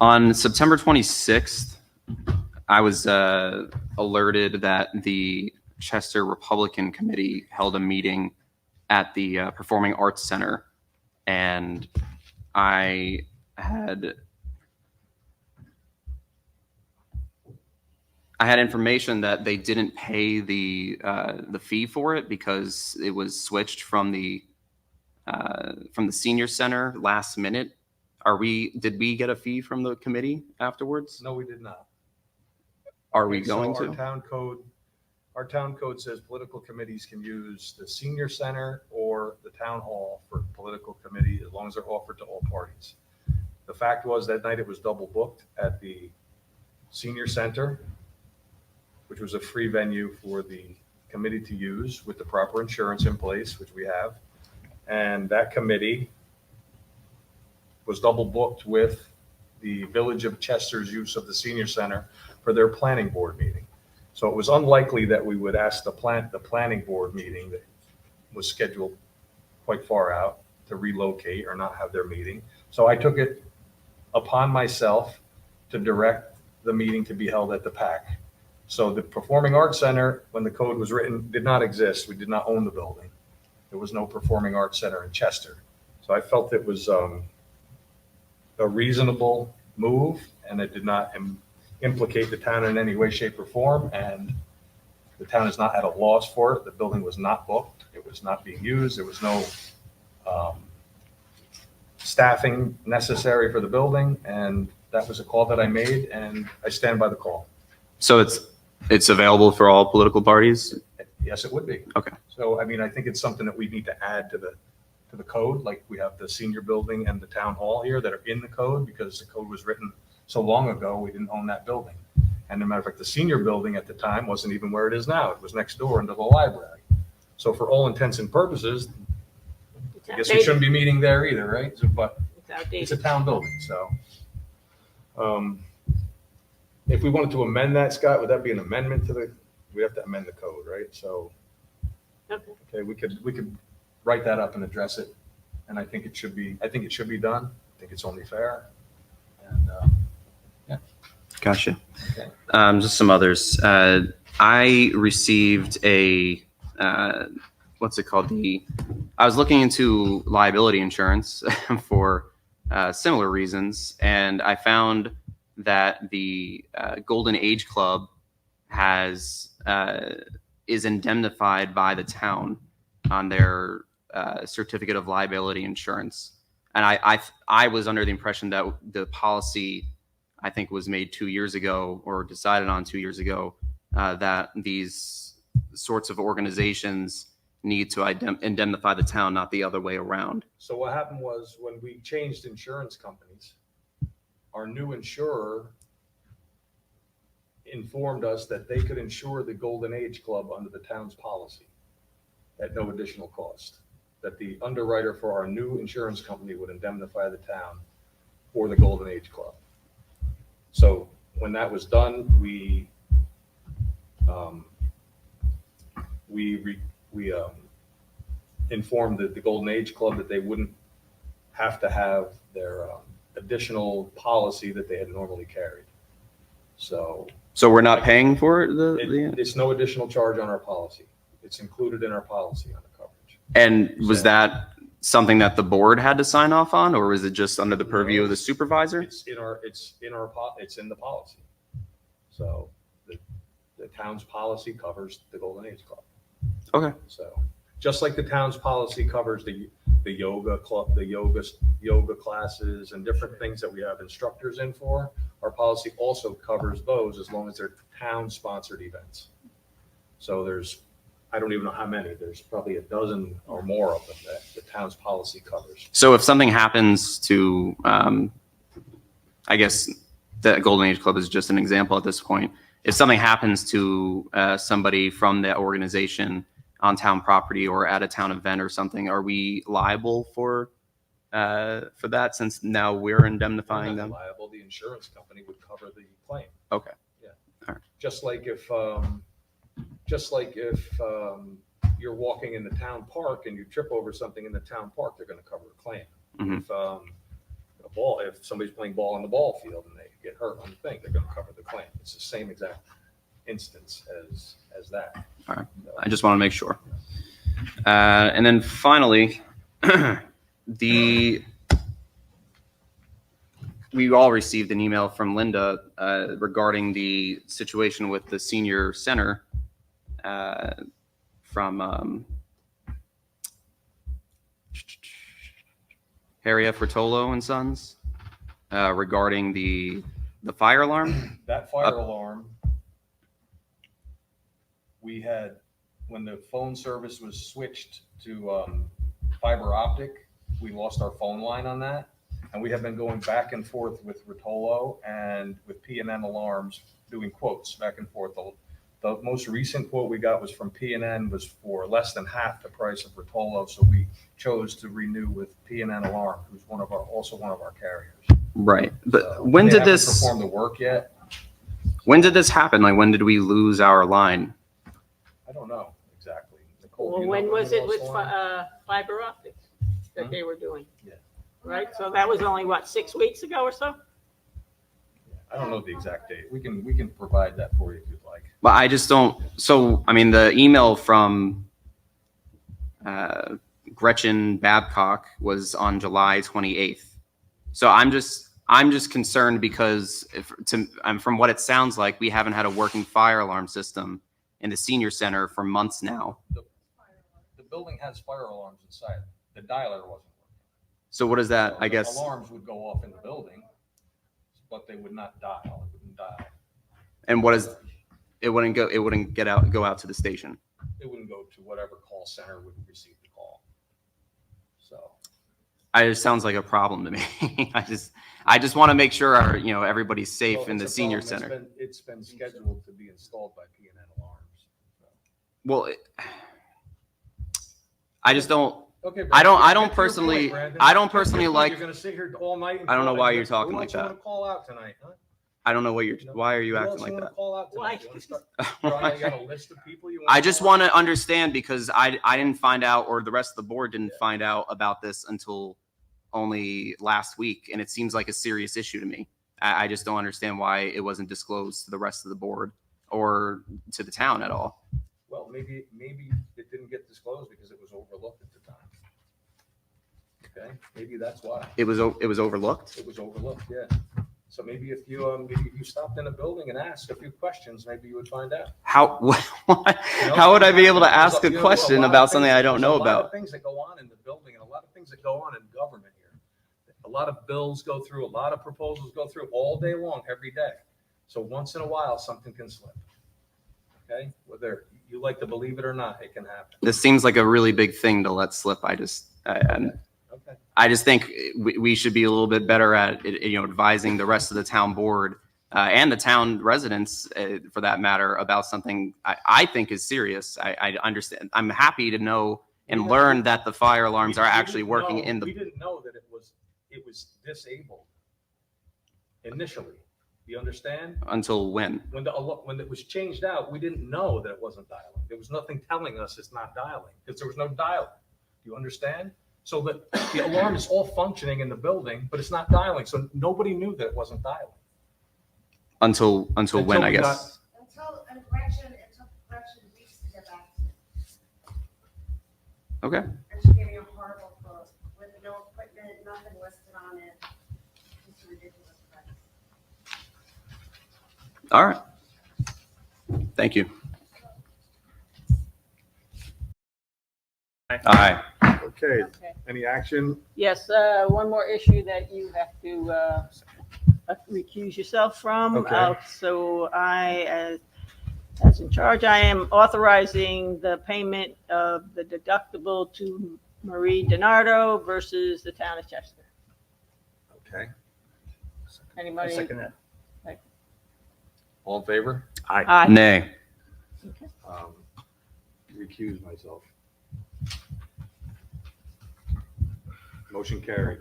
On September 26th, I was alerted that the Chester Republican Committee held a meeting at the Performing Arts Center, and I had information that they didn't pay the fee for it because it was switched from the senior center last minute. Did we get a fee from the committee afterwards? No, we did not. Are we going to? Our town code says political committees can use the senior center or the town hall for political committee as long as they're offered to all parties. The fact was that night it was double booked at the senior center, which was a free venue for the committee to use with the proper insurance in place, which we have. And that committee was double booked with the Village of Chester's use of the senior center for their planning board meeting. So it was unlikely that we would ask the planning board meeting that was scheduled quite far out to relocate or not have their meeting. So I took it upon myself to direct the meeting to be held at the PAC. So the Performing Arts Center, when the code was written, did not exist. We did not own the building. There was no Performing Arts Center in Chester. So I felt it was a reasonable move, and it did not implicate the town in any way, shape, or form. And the town is not at a loss for it. The building was not booked. It was not being used. There was no staffing necessary for the building. And that was a call that I made, and I stand by the call. So it's available for all political parties? Yes, it would be. Okay. So, I mean, I think it's something that we need to add to the code. Like we have the senior building and the town hall here that are in the code because the code was written so long ago, we didn't own that building. And as a matter of fact, the senior building at the time wasn't even where it is now. It was next door into the library. So for all intents and purposes, I guess we shouldn't be meeting there either, right? But it's a town building, so. If we wanted to amend that, Scott, would that be an amendment to we have to amend the code, right? So, okay, we could write that up and address it. And I think it should be done. I think it's only fair. And, yeah. Gotcha. Okay. Just some others. I received what's it called? I was looking into liability insurance for similar reasons, and I found that the Golden Age Club is indemnified by the town on their certificate of liability insurance. And I was under the impression that the policy, I think, was made 2 years ago or decided on 2 years ago, that these sorts of organizations need to indemnify the town, not the other way around. So what happened was when we changed insurance companies, our new insurer informed us that they could insure the Golden Age Club under the town's policy at no additional cost. That the underwriter for our new insurance company would indemnify the town for the Golden Age Club. So when that was done, we informed the Golden Age Club that they wouldn't have to have their additional policy that they had normally carried. So we're not paying for it? It's no additional charge on our policy. It's included in our policy on the coverage. And was that something that the board had to sign off on, or was it just under the purview of the supervisor? It's in the policy. So the town's policy covers the Golden Age Club. Okay. So just like the town's policy covers the yoga club, the yoga classes and different things that we have instructors in for, our policy also covers those as long as they're town sponsored events. So I don't even know how many, there's probably a dozen or more of them that the town's policy covers. So if something happens to, I guess the Golden Age Club is just an example at this point. If something happens to somebody from that organization on town property or at a town event or something, are we liable for that, since now we're indemnifying them? Liable, the insurance company would cover the claim. Okay. Yeah. All right. Just like if you're walking in the town park and you trip over something in the town park, they're going to cover a claim. Mm-hmm. If a ball, if somebody's playing ball on the ball field and they get hurt on the thing, they're gonna cover the claim. It's the same exact instance as that. All right. I just want to make sure. And then finally, we all received an email from Linda regarding the situation with the senior center from Harriet Fertolo and Sons regarding the fire alarm. That fire alarm, we had, when the phone service was switched to fiber optic, we lost our phone line on that. And we have been going back and forth with Rotolo and with P&N Alarms, doing quotes back and forth. The most recent quote we got was from P&N, was for less than half the price of Rotolo. So we chose to renew with P&N Alarm, who's also one of our carriers. Right. But So when they did haven't this perform the work yet? When did this happen? Like, when did we lose our line? I don't know exactly. Nicole, do Well, you know when was we it lost with the line? fiber optics that they were doing? Yeah. Right, so that was only, what, 6 weeks ago or so? I don't know the exact date. We can provide that for you if you'd like. But I just don't. So, I mean, the email from Gretchen Babcock was on July 28th. So I'm just concerned because from what it sounds like, we haven't had a working fire alarm system in the senior center for months now. The building has fire alarms inside. The dialer wasn't working. So what is that? So I the guess. alarms would go off in the building, but they would not dial. It wouldn't dial. And what is? It wouldn't go. It wouldn't go out to the station. It wouldn't go to whatever call center would receive the call. So. It sounds like a problem to me. I just want to make sure everybody's safe Well, in the it's a senior problem. center. It's been scheduled to be installed by P&N Alarms. So. Well, I just don't. Okay, I don't Brandon, get to your personally. point, Brandon. I don't Get to your personally point. like. You're going to sit here all night. I don't know why you're talking who like else you that. want to call out tonight, huh? I don't know what you're. Why are you Who acting else like you want that? to call out Why? tonight? You want to start? You got a list of people you want I just call want out? to understand because I didn't find out, or the rest of the board didn't find out about this until only last week, and it seems like a serious issue to me. I just don't understand why it wasn't disclosed to the rest of the board or to the town at all. Well, maybe it didn't get disclosed because it was overlooked at the time. Okay, maybe that's why. It was overlooked. It was overlooked, yeah. So maybe if you stopped in a building and asked a few questions, maybe you would find out. How You know, how would I be able to there's ask a lot question of about things- something I don't know there's a lot about? of things that go on in the building and a lot of things that go on in government here. A lot of bills go through, a lot of proposals go through all day long, every day. So once in a while, something can slip. Okay, whether you like to believe it or not, it can happen. This seems like a really big thing to let slip. I just think we should be a little bit better at advising the rest of the town board and the town residents, for that matter, about something I think is serious. I understand. I'm happy to know and learn that the fire alarms are actually working in the. We didn't know that it was disabled initially. You understand? Until when? When it was changed out, we didn't know that it wasn't dialing. There was nothing telling us it's not dialing because there was no dial. Do you understand? So the alarm is all functioning in the building, but it's not dialing. So nobody knew that it wasn't dialing. Until when, I guess. Until Gretchen weeks to get back to me. Okay. And she gave me a horrible quote with no equipment, nothing listed on it. It's a ridiculous price. All right. Thank you. Aye. Okay. Okay. Any action? Yes, one more issue that you have to recuse yourself from. Okay. So I, as in charge, I am authorizing the payment of the deductible to Marie DiNardo versus the town of Chester. Okay. Anybody? Second that. All in favor? Aye. Nay. Recuse myself. Motion carried.